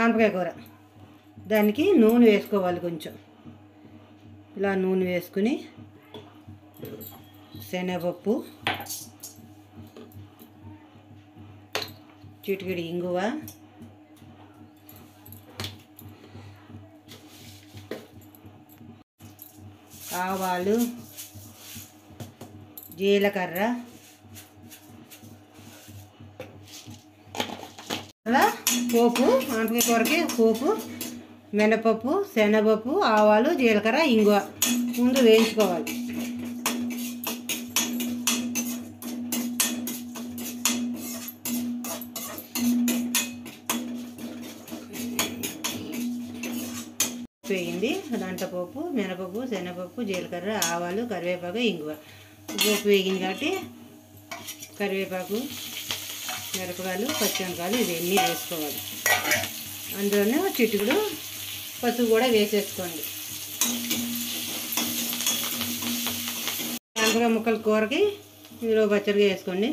ఆనపకాయ కూర. దానికి నూనె వేసుకోవాలి కొంచెం. ఇలా నూనె వేసుకుని శనగపప్పు, చిటికెడు ఇంగువ, ఆవాలు, జీలకర్ర, అలా పోపు, ఆనపకాయ కూరకి పోపు, మినపప్పు, శనగపప్పు, ఆవాలు, జీలకర్ర, ఇంగువ ముందు వేయించుకోవాలి. వేయింది దాంట్లో పోపు, మినపప్పు, శనగపప్పు, జీలకర్ర, ఆవాలు, కరివేపాకు, ఇంగువ. పోపు వేగింది కాబట్టి కరివేపాకు, మిరపకాయలు, పచ్చిమిరపకాయలు ఇవన్నీ వేసుకోవాలి. అందులోనే చిటికెడు పసుపు కూడా వేసేసుకోండి. ఆనపకాయ ముక్కల కూరకి ఇందులో పచ్చడిగా వేసుకోండి.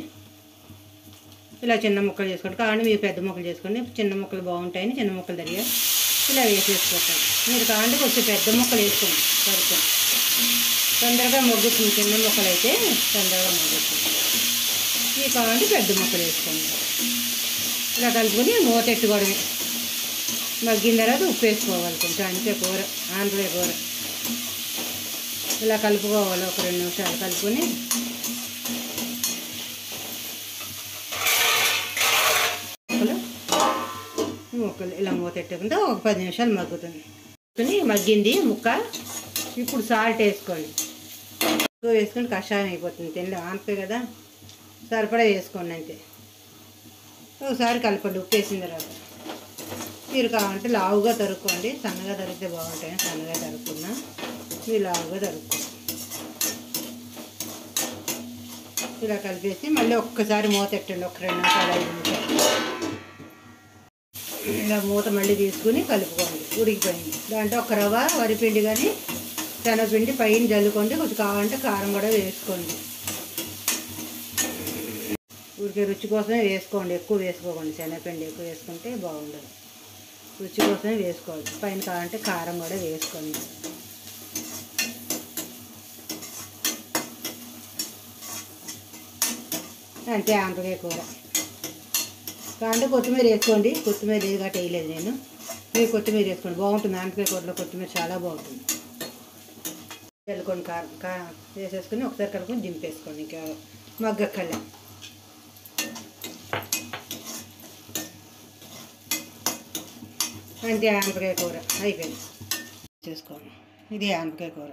ఇలా చిన్న ముక్కలు చేసుకోండి. కావాలంటే మీరు పెద్ద ముక్కలు చేసుకోండి. చిన్న ముక్కలు బాగుంటాయని చిన్న ముక్కలు తరిగా ఇలా వేసేసుకోండి. మీరు కావాలంటే కొంచెం పెద్ద ముక్కలు వేసుకోండి. సరిపోయి తొందరగా మొగ్గుతుంది. చిన్న ముక్కలు అయితే తొందరగా మొగ్గుతుంది. మీకు కావాలంటే పెద్ద ముక్కలు వేసుకోండి. ఇలా కలుపుకొని మూతెట్టుకోవడమే. మగ్గిన తర్వాత ఉప్పు వేసుకోవాలి కొంచెం. అంతే కూర, ఆనపకాయ కూర. ఇలా కలుపుకోవాలి. ఒక 2 నిమిషాలు కలుపుకొని ముక్కలు ఇలా మూతెట్టుకుంటే ఒక 10 నిమిషాలు మగ్గుతుంది. మగ్గింది ముక్క. ఇప్పుడు సాల్ట్ వేసుకోండి. వేసుకొని కషాయం అయిపోతుంది. తినలే ఆనపకాయ కదా, సరిపడా వేసుకోండి అంతే. ఒకసారి కలపండి ఉప్పు వేసిన తర్వాత. మీరు కావాలంటే లావుగా తరుక్కోండి. సన్నగా తరిగితే బాగుంటాయి. సన్నగా తరుక్కున్నా మీరు లావుగా తరుక్కోండి. ఇలా కలిపేసి మళ్ళీ ఒక్కసారి మూతెట్టండి. ఒక 2 నిమిషాలు 5 నిమిషాలు ఇలా మూత మళ్ళీ తీసుకుని కలుపుకోండి. ఉడికిపోయింది. దాంట్లో ఒక రవ్వ వరిపిండి కానీ శనగపిండి పైన జల్లుకోండి. కొంచెం కావాలంటే కారం కూడా వేసుకోండి. ఊరికే రుచి కోసమే వేసుకోండి. ఎక్కువ వేసుకోకండి. శనగపిండి ఎక్కువ వేసుకుంటే బాగుండదు. రుచి కోసమే వేసుకోవాలి. పైన కావాలంటే కారం కూడా వేసుకోండి. అంతే ఆనపకాయ కూర. కావాలంటే కొత్తిమీర వేసుకోండి. కొత్తిమీర లేదు కాబట్టి వేయలేదు నేను. మీరు కొత్తిమీర వేసుకోండి. బాగుంటుంది. ఆనపకాయ కూరలో కొత్తిమీర చాలా బాగుంటుంది. చల్లుకొని కారం వేసేసుకొని ఒకసారి కలుపుకొని దింపేసుకోండి. ఇంకా మగ్గక్కలే. అంతే ఆనపకాయ కూర అయిపోయింది. చేసుకోండి. ఇది ఆనపకాయ కూర.